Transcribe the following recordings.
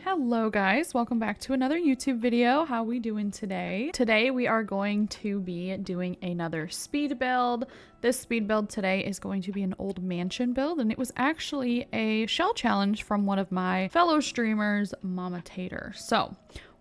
Hello guys, welcome back to another YouTube video. How we doing today? Today we are going to be doing another speed build. This speed build today is going to be an old mansion build, and it was actually a shell challenge from one of my fellow streamers, MammaTater. So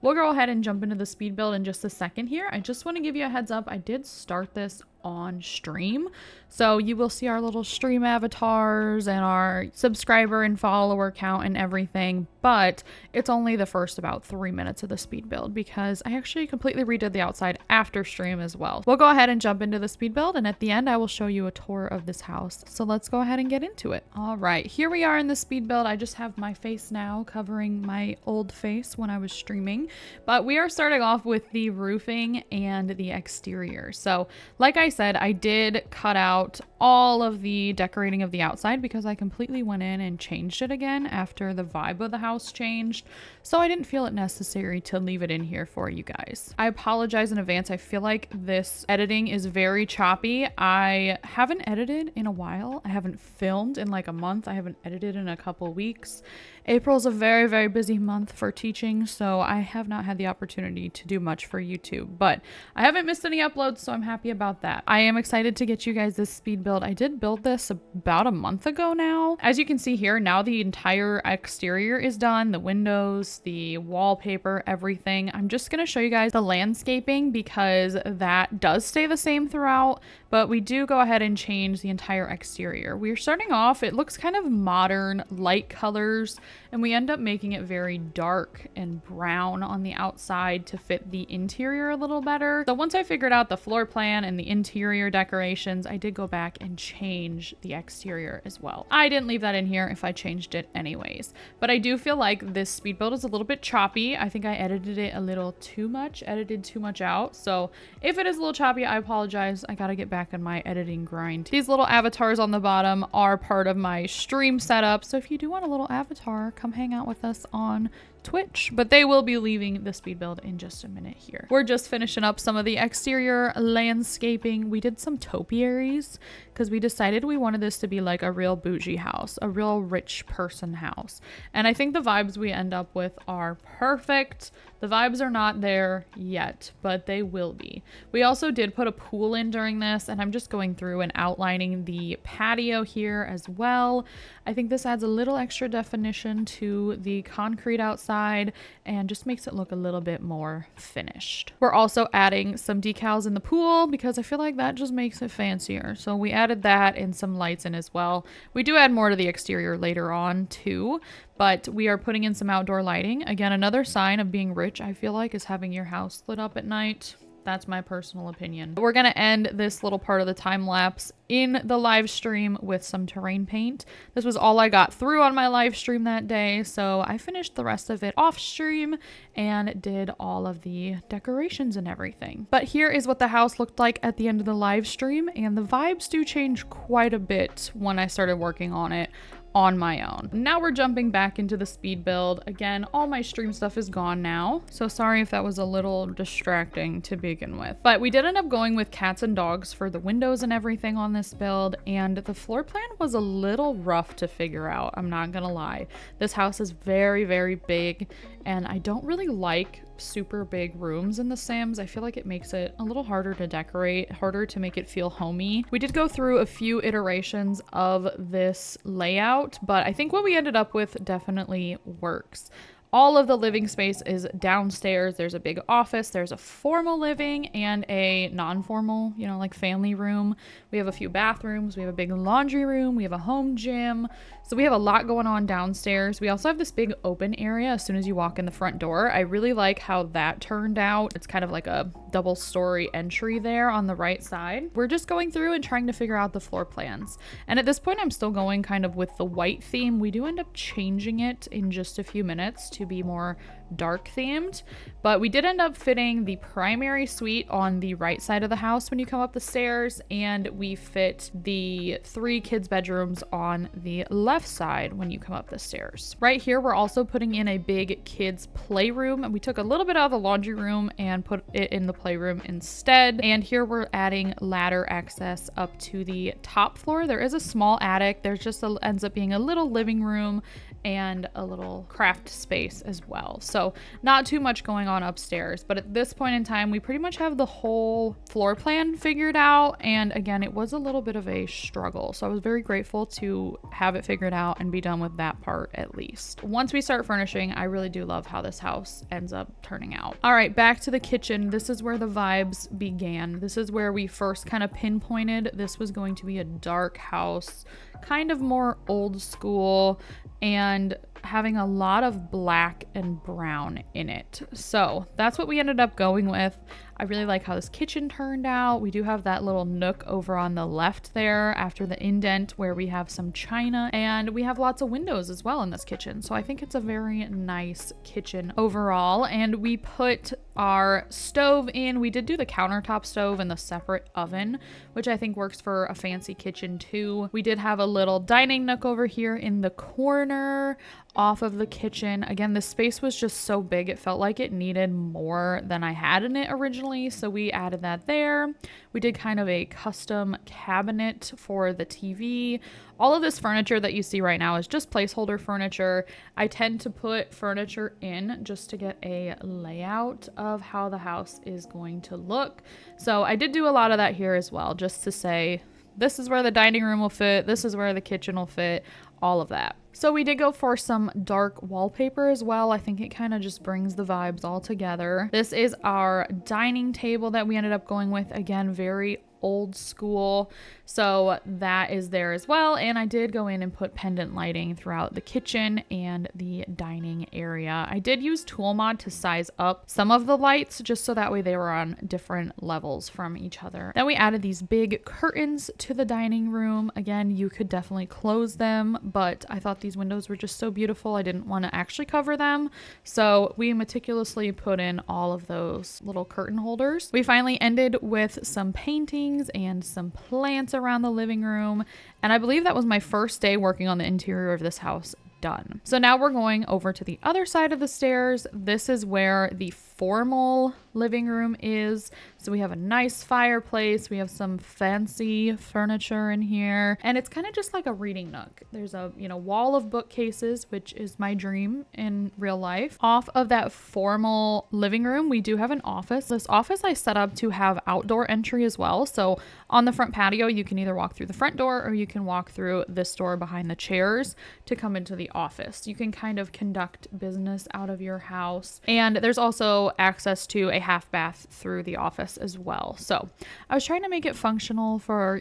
we'll go ahead and jump into the speed build in just a second here. I just want to give you a heads up. I did start this on stream, so you will see our little stream avatars and our subscriber and follower count and everything, but it's only the first about 3 minutes of the speed build because I actually completely redid the outside after stream as well. We'll go ahead and jump into the speed build, and at the end I will show you a tour of this house. So let's go ahead and get into it. All right, here we are in the speed build. I just have my face now covering my old face when I was streaming, but we are starting off with the roofing and the exterior. So like I said, I did cut out all of the decorating of the outside because I completely went in and changed it again after the vibe of the house changed. So I didn't feel it necessary to leave it in here for you guys. I apologize in advance. I feel like this editing is very choppy. I haven't edited in a while. I haven't filmed in like a month. I haven't edited in a couple weeks. April's a very, very busy month for teaching, so I have not had the opportunity to do much for YouTube, but I haven't missed any uploads, so I'm happy about that. I am excited to get you guys this speed build. I did build this about a month ago now. As you can see here, now the entire exterior is done, the windows, the wallpaper, everything. I'm just going to show you guys the landscaping because that does stay the same throughout, but we do go ahead and change the entire exterior. We're starting off, it looks kind of modern, light colors, and we end up making it very dark and brown on the outside to fit the interior a little better. So once I figured out the floor plan and the interior decorations, I did go back and change the exterior as well. I didn't leave that in here if I changed it anyways, but I do feel like this speed build is a little bit choppy. I think I edited it a little too much, edited too much out. So if it is a little choppy, I apologize. I gotta get back on my editing grind. These little avatars on the bottom are part of my stream setup. So if you do want a little avatar, come hang out with us on Twitch, but they will be leaving the speed build in just a minute here. We're just finishing up some of the exterior landscaping. We did some topiaries because we decided we wanted this to be like a real bougie house, a real rich person house. And I think the vibes we end up with are perfect. The vibes are not there yet, but they will be. We also did put a pool in during this, and I'm just going through and outlining the patio here as well. I think this adds a little extra definition to the concrete outside and just makes it look a little bit more finished. We're also adding some decals in the pool because I feel like that just makes it fancier. So we added that and some lights in as well. We do add more to the exterior later on too, but we are putting in some outdoor lighting. Again, another sign of being rich, I feel like, is having your house lit up at night. That's my personal opinion. We're going to end this little part of the time lapse in the live stream with some terrain paint. This was all I got through on my live stream that day, so I finished the rest of it off stream and did all of the decorations and everything. But here is what the house looked like at the end of the live stream, and the vibes do change quite a bit when I started working on it on my own. Now we're jumping back into the speed build. Again, all my stream stuff is gone now, so sorry if that was a little distracting to begin with. But we did end up going with cats and dogs for the windows and everything on this build, and the floor plan was a little rough to figure out, I'm not gonna lie. This house is very, very big, and I don't really like super big rooms in The Sims. I feel like it makes it a little harder to decorate, harder to make it feel homey. We did go through a few iterations of this layout, but I think what we ended up with definitely works. All of the living space is downstairs. There's a big office, there's a formal living and a non-formal, you know, like family room. We have a few bathrooms, we have a big laundry room, we have a home gym. So we have a lot going on downstairs. We also have this big open area as soon as you walk in the front door. I really like how that turned out. It's kind of like a double story entry there on the right side. We're just going through and trying to figure out the floor plans. And at this point, I'm still going kind of with the white theme. We do end up changing it in just a few minutes to be more dark themed, but we did end up fitting the primary suite on the right side of the house when you come up the stairs, and we fit the 3 kids bedrooms on the left side when you come up the stairs. Right here we're also putting in a big kids playroom, and we took a little bit out of the laundry room and put it in the playroom instead. And here we're adding ladder access up to the top floor. There is a small attic. There's just ends up being a little living room and a little craft space as well. So not too much going on upstairs, but at this point in time, we pretty much have the whole floor plan figured out. And again, it was a little bit of a struggle. So I was very grateful to have it figured out and be done with that part at least. Once we start furnishing, I really do love how this house ends up turning out. All right, back to the kitchen. This is where the vibes began. This is where we first kind of pinpointed this was going to be a dark house, kind of more old school, and having a lot of black and brown in it. So that's what we ended up going with. I really like how this kitchen turned out. We do have that little nook over on the left there after the indent where we have some china, and we have lots of windows as well in this kitchen. So I think it's a very nice kitchen overall. And we put our stove in. We did do the countertop stove and the separate oven, which I think works for a fancy kitchen too. We did have a little dining nook over here in the corner off of the kitchen. Again, this space was just so big, it felt like it needed more than I had in it originally, so we added that there. We did kind of a custom cabinet for the TV. All of this furniture that you see right now is just placeholder furniture. I tend to put furniture in just to get a layout of how the house is going to look. So I did do a lot of that here as well, just to say this is where the dining room will fit, this is where the kitchen will fit, all of that. So we did go for some dark wallpaper as well. I think it kind of just brings the vibes all together. This is our dining table that we ended up going with. Again, very old school, so that is there as well. And I did go in and put pendant lighting throughout the kitchen and the dining area. I did use tool mod to size up some of the lights just so that way they were on different levels from each other. Then we added these big curtains to the dining room. Again, you could definitely close them, but I thought these windows were just so beautiful I didn't want to actually cover them, so we meticulously put in all of those little curtain holders. We finally ended with some paintings and some plants around the living room, and I believe that was my first day working on the interior of this house done. So now we're going over to the other side of the stairs. This is where the formal living room is. So we have a nice fireplace. We have some fancy furniture in here, and it's kind of just like a reading nook. There's a, wall of bookcases, which is my dream in real life. Off of that formal living room, we do have an office. This office I set up to have outdoor entry as well. So on the front patio, you can either walk through the front door or you can walk through this door behind the chairs to come into the office. You can kind of conduct business out of your house. And there's also access to a half bath through the office as well. So I was trying to make it functional for,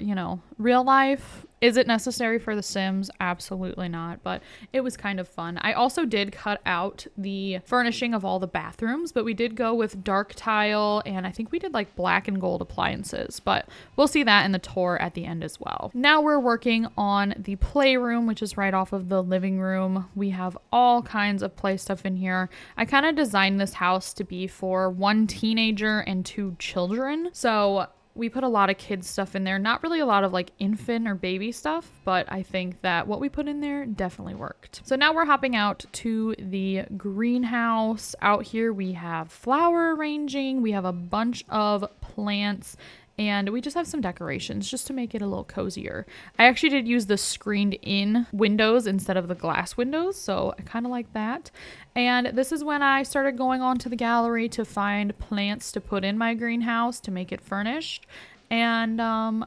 real life. Is it necessary for The Sims? Absolutely not, but it was kind of fun. I also did cut out the furnishing of all the bathrooms, but we did go with dark tile, and I think we did like black and gold appliances, but we'll see that in the tour at the end as well. Now we're working on the playroom, which is right off of the living room. We have all kinds of play stuff in here. I kind of designed this house to be for one teenager and two children, so we put a lot of kids stuff in there, not really a lot of like infant or baby stuff, but I think that what we put in there definitely worked. So now we're hopping out to the greenhouse. Out here we have flower arranging, we have a bunch of plants, and we just have some decorations just to make it a little cozier. I actually did use the screened in windows instead of the glass windows, so I kind of like that. And this is when I started going on to the gallery to find plants to put in my greenhouse to make it furnished. And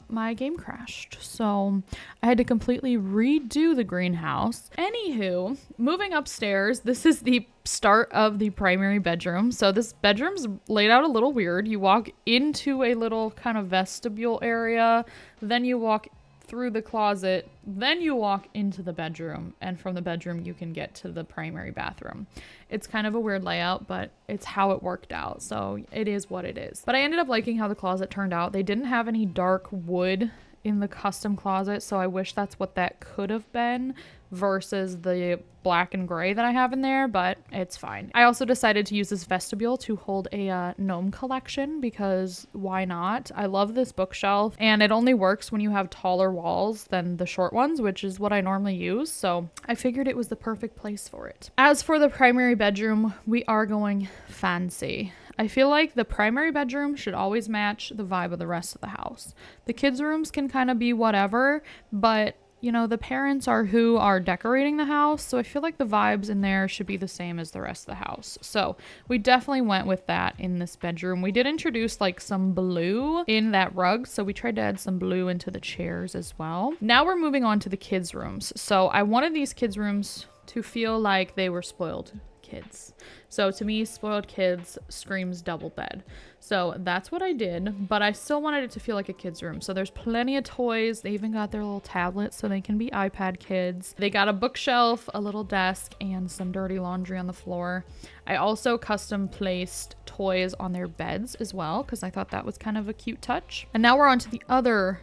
my game crashed, so I had to completely redo the greenhouse. Anywho, moving upstairs, this is the start of the primary bedroom. So this bedroom's laid out a little weird. You walk into a little kind of vestibule area, then you walk through the closet, then you walk into the bedroom, and from the bedroom you can get to the primary bathroom. It's kind of a weird layout, but it's how it worked out, so it is what it is. But I ended up liking how the closet turned out. They didn't have any dark wood in the custom closet, so I wish that's what that could have been versus the black and gray that I have in there, but it's fine. I also decided to use this vestibule to hold a gnome collection because why not? I love this bookshelf, and it only works when you have taller walls than the short ones, which is what I normally use, so I figured it was the perfect place for it. As for the primary bedroom, we are going fancy. I feel like the primary bedroom should always match the vibe of the rest of the house. The kids' rooms can kind of be whatever, but you know, the parents are who are decorating the house, so I feel like the vibes in there should be the same as the rest of the house. So we definitely went with that in this bedroom. We did introduce like some blue in that rug, so we tried to add some blue into the chairs as well. Now we're moving on to the kids' rooms. So I wanted these kids' rooms to feel like they were spoiled kids. So to me, spoiled kids screams double bed. So that's what I did, but I still wanted it to feel like a kid's room. So there's plenty of toys. They even got their little tablets so they can be iPad kids. They got a bookshelf, a little desk, and some dirty laundry on the floor. I also custom placed toys on their beds as well because I thought that was kind of a cute touch. And now we're on to the other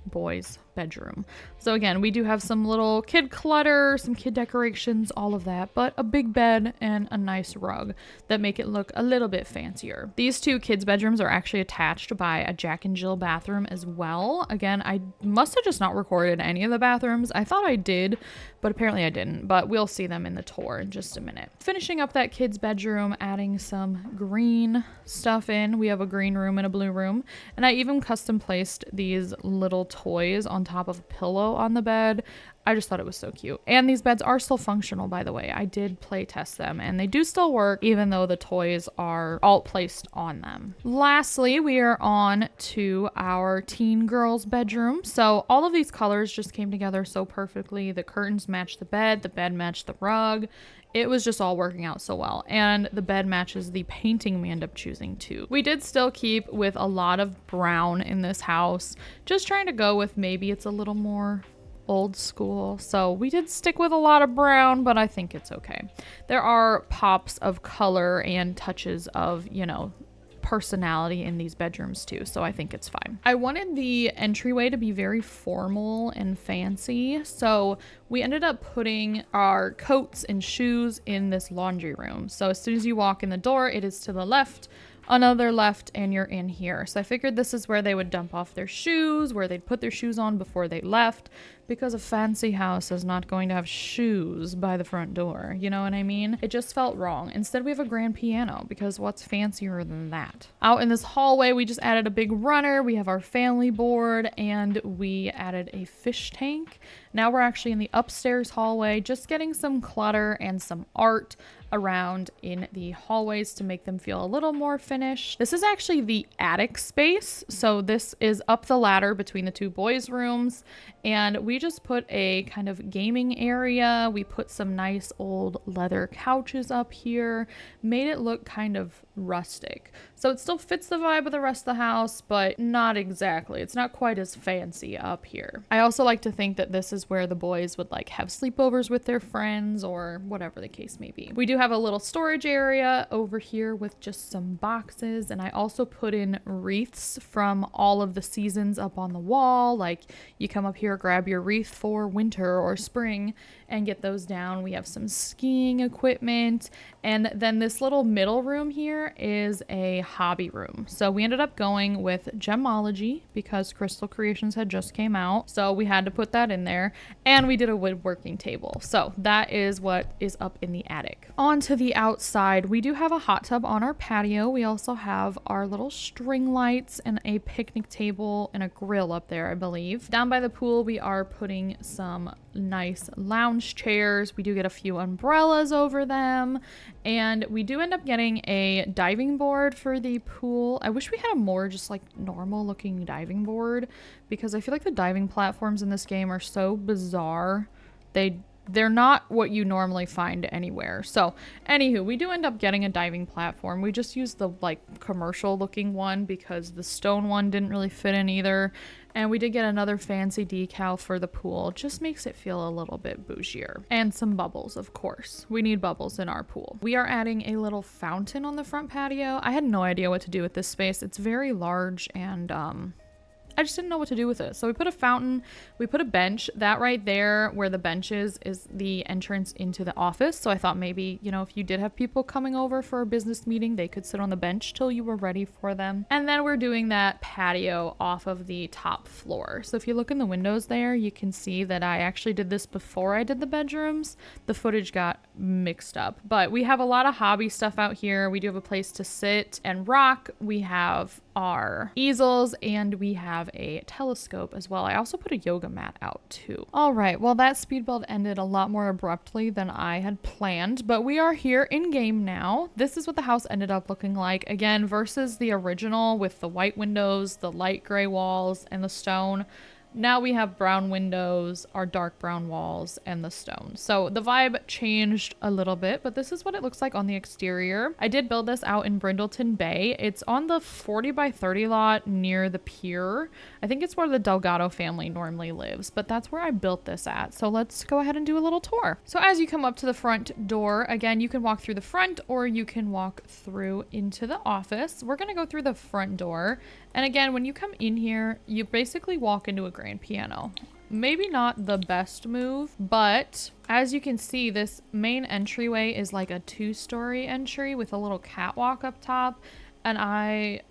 boys' bedroom. So again, we do have some little kid clutter, some kid decorations, all of that, but a big bed and a nice rug that make it look a little bit fancier. These two kids' bedrooms are actually attached by a Jack and Jill bathroom as well. Again, I must have just not recorded any of the bathrooms. I thought I did, but apparently I didn't, but we'll see them in the tour in just a minute. Finishing up that kid's bedroom, adding some green stuff in. We have a green room and a blue room, and I even custom placed these little toys on top of a pillow on the bed. I just thought it was so cute. And these beds are still functional, by the way. I did play test them and they do still work even though the toys are all placed on them. Lastly, we are on to our teen girls' bedroom. So all of these colors just came together so perfectly. The curtains matched the bed matched the rug. It was just all working out so well. And the bed matches the painting we end up choosing too. We did still keep with a lot of brown in this house, just trying to go with maybe it's a little more old school. So we did stick with a lot of brown, but I think it's okay. There are pops of color and touches of, you know, personality in these bedrooms too, so I think it's fine. I wanted the entryway to be very formal and fancy, so we ended up putting our coats and shoes in this laundry room. So as soon as you walk in the door, it is to the left, another left, and you're in here. So I figured this is where they would dump off their shoes, where they'd put their shoes on before they left, because a fancy house is not going to have shoes by the front door. You know what I mean? It just felt wrong. Instead, we have a grand piano, because what's fancier than that? Out in this hallway, we just added a big runner. We have our family board, and we added a fish tank. Now we're actually in the upstairs hallway, just getting some clutter and some art around in the hallways to make them feel a little more finished. This is actually the attic space. So this is up the ladder between the two boys' rooms. And we just put a kind of gaming area. We put some nice old leather couches up here, made it look kind of rustic. So it still fits the vibe of the rest of the house, but not exactly. It's not quite as fancy up here. I also like to think that this is where the boys would like have sleepovers with their friends or whatever the case may be. We do have a little storage area over here with just some boxes, and I also put in wreaths from all of the seasons up on the wall. Like you come up here, grab your wreath for winter or spring and get those down. We have some skiing equipment, and then this little middle room here is a hobby room. So we ended up going with gemology because Crystal Creations had just came out, so we had to put that in there, and we did a woodworking table. So that is what is up in the attic. On to the outside, we do have a hot tub on our patio. We also have our little string lights and a picnic table and a grill up there, I believe. Down by the pool, we are putting some nice lounge chairs. We do get a few umbrellas over them, and we do end up getting a diving board for the pool. I wish we had a more just like normal looking diving board, because I feel like the diving platforms in this game are so bizarre. They're not what you normally find anywhere. So anywho, we do end up getting a diving platform. We just used the like commercial looking one because the stone one didn't really fit in either. And we did get another fancy decal for the pool. Just makes it feel a little bit bougier. And some bubbles, of course. We need bubbles in our pool. We are adding a little fountain on the front patio. I had no idea what to do with this space. It's very large, and I just didn't know what to do with it. So we put a fountain, we put a bench. That right there where the bench is the entrance into the office. So I thought maybe, you know, if you did have people coming over for a business meeting, they could sit on the bench till you were ready for them. And then we're doing that patio off of the top floor. So if you look in the windows there, you can see that I actually did this before I did the bedrooms. The footage got mixed up. But we have a lot of hobby stuff out here. We do have a place to sit and rock. We have our easels and we have a telescope as well. I also put a yoga mat out too. All right, well, that speed build ended a lot more abruptly than I had planned, but we are here in game now. This is what the house ended up looking like, again, versus the original with the white windows, the light gray walls, and the stone. Now we have brown windows, our dark brown walls, and the stone. So the vibe changed a little bit, but this is what it looks like on the exterior. I did build this out in Brindleton Bay. It's on the 40 by 30 lot near the pier. I think it's where the Delgado family normally lives, but that's where I built this at. So let's go ahead and do a little tour. So as you come up to the front door, again, you can walk through the front or you can walk through into the office. We're gonna go through the front door. And again, when you come in here, you basically walk into a grand piano. Maybe not the best move, but as you can see, this main entryway is like a 2-story entry with a little catwalk up top. And I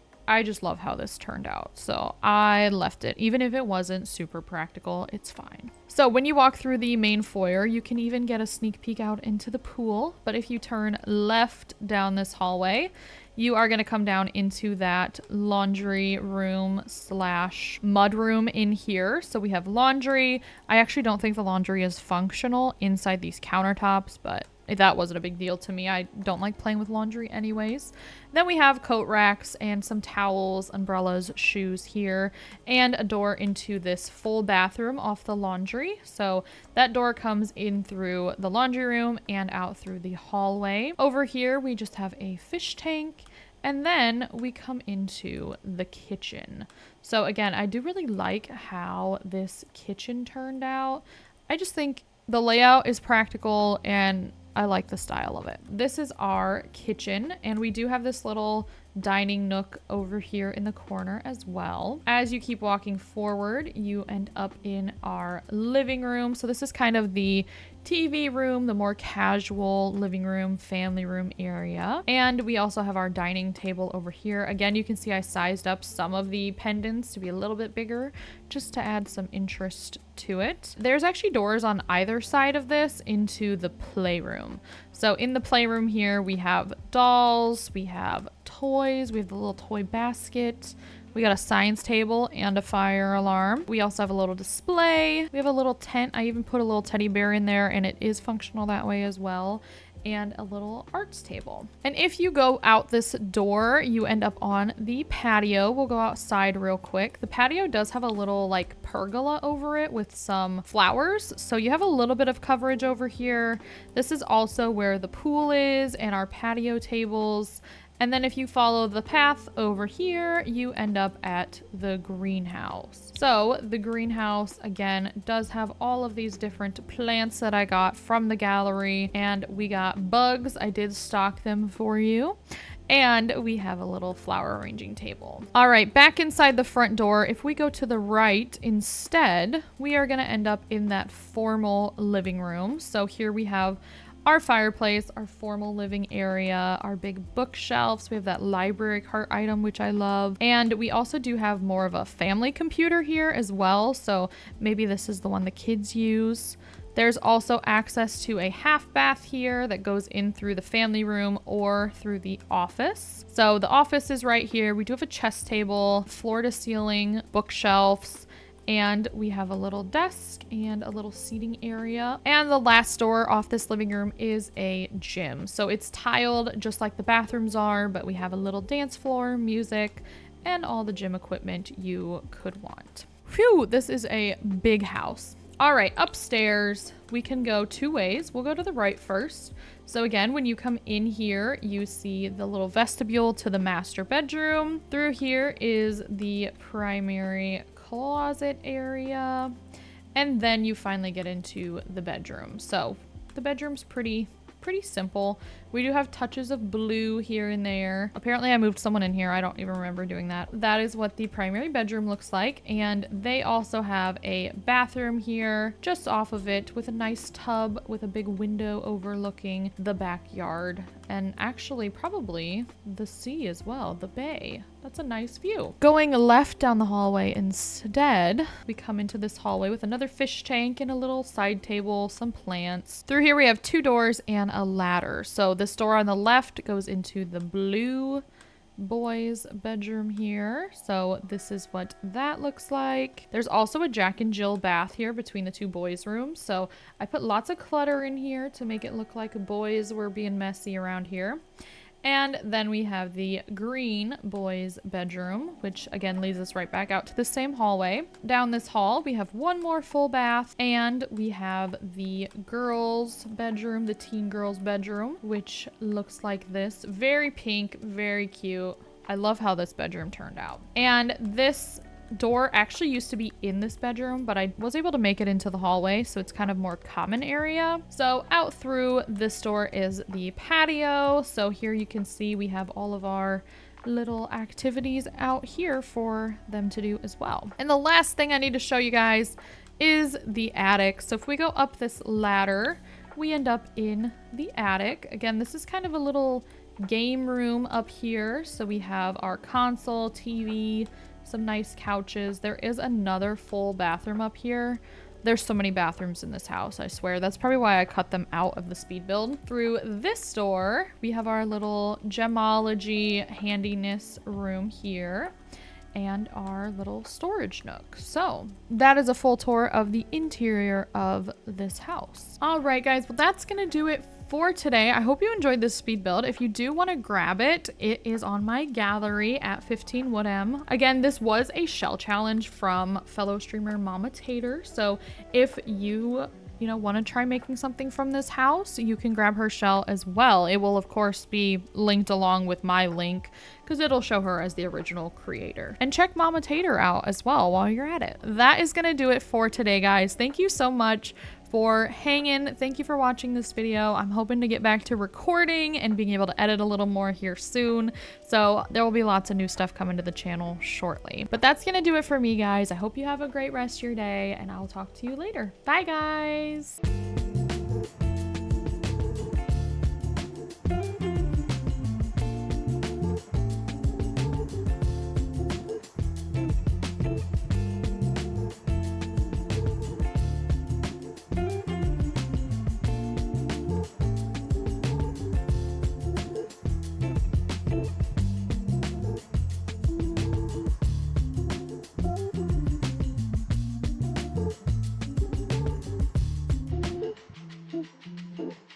just love how this turned out. So I left it. Even if it wasn't super practical, it's fine. So when you walk through the main foyer, you can even get a sneak peek out into the pool. But if you turn left down this hallway, you are going to come down into that laundry room / mud room in here. So we have laundry. I actually don't think the laundry is functional inside these countertops, but that wasn't a big deal to me. I don't like playing with laundry anyways. Then we have coat racks and some towels, umbrellas, shoes here, and a door into this full bathroom off the laundry. So that door comes in through the laundry room and out through the hallway. Over here, we just have a fish tank. And then we come into the kitchen. So again, I do really like how this kitchen turned out. I just think the layout is practical and I like the style of it. This is our kitchen, and we do have this little dining nook over here in the corner as well. As you keep walking forward, you end up in our living room. So this is kind of the TV room, the more casual living room, family room area. And we also have our dining table over here. Again, you can see I sized up some of the pendants to be a little bit bigger just to add some interest to it. There's actually doors on either side of this into the playroom. So in the playroom here, we have dolls, we have toys, we have the little toy basket, we got a science table and a fire alarm. We also have a little display. We have a little tent. I even put a little teddy bear in there and it is functional that way as well. And a little arts table. And if you go out this door, you end up on the patio. We'll go outside real quick. The patio does have a little like pergola over it with some flowers. So you have a little bit of coverage over here. This is also where the pool is and our patio tables. And then if you follow the path over here, you end up at the greenhouse. So the greenhouse, again, does have all of these different plants that I got from the gallery. And we got bugs. I did stock them for you. And we have a little flower arranging table. All right, back inside the front door, if we go to the right instead, we are gonna end up in that formal living room. So here we have our fireplace, our formal living area, our big bookshelves. We have that library cart item, which I love. And we also do have more of a family computer here as well. So maybe this is the one the kids use. There's also access to a half bath here that goes in through the family room or through the office. So the office is right here. We do have a chess table, floor to ceiling, bookshelves, and we have a little desk and a little seating area. And the last door off this living room is a gym. So it's tiled just like the bathrooms are, but we have a little dance floor, music, and all the gym equipment you could want. Phew, this is a big house. All right, upstairs, we can go 2 ways. We'll go to the right first. So again, when you come in here, you see the little vestibule to the master bedroom. Through here is the primary closet area, and then you finally get into the bedroom. So the bedroom's pretty simple. We do have touches of blue here and there. Apparently I moved someone in here. I don't even remember doing that. That is what the primary bedroom looks like. And they also have a bathroom here just off of it with a nice tub with a big window overlooking the backyard. And actually probably the sea as well, the bay. That's a nice view. Going left down the hallway instead, we come into this hallway with another fish tank and a little side table, some plants. Through here we have 2 doors and a ladder. So this door on the left goes into the blue boys bedroom here. So this is what that looks like. There's also a Jack and Jill bath here between the 2 boys rooms. So I put lots of clutter in here to make it look like boys were being messy around here. And then we have the green boys bedroom, which again leads us right back out to the same hallway. Down this hall, we have 1 more full bath, and we have the girls bedroom, the teen girls bedroom, which looks like this. Very pink, very cute. I love how this bedroom turned out. And this door actually used to be in this bedroom, but I was able to make it into the hallway, so it's kind of more common area. So out through this door is the patio. So here you can see we have all of our little activities out here for them to do as well. And the last thing I need to show you guys is the attic. So if we go up this ladder, we end up in the attic. Again, this is kind of a little game room up here. So we have our console, TV, some nice couches. There is another full bathroom up here. There's so many bathrooms in this house, I swear. That's probably why I cut them out of the speed build. Through this door, we have our little gemology handiness room here and our little storage nook. So that is a full tour of the interior of this house. All right, guys, well, that's gonna do it for today. I hope you enjoyed this speed build. If you do want to grab it, it is on my gallery at 15 Woodham. Again, this was a shell challenge from fellow streamer MammaTater. So if you want to try making something from this house, you can grab her shell as well. It will of course be linked along with my link because it'll show her as the original creator. And check MammaTater out as well while you're at it. That is gonna do it for today, guys. Thank you so much for hanging. Thank you for watching this video. I'm hoping to get back to recording and being able to edit a little more here soon. So there will be lots of new stuff coming to the channel shortly. But that's gonna do it for me, guys. I hope you have a great rest of your day, and I'll talk to you later. Bye, guys.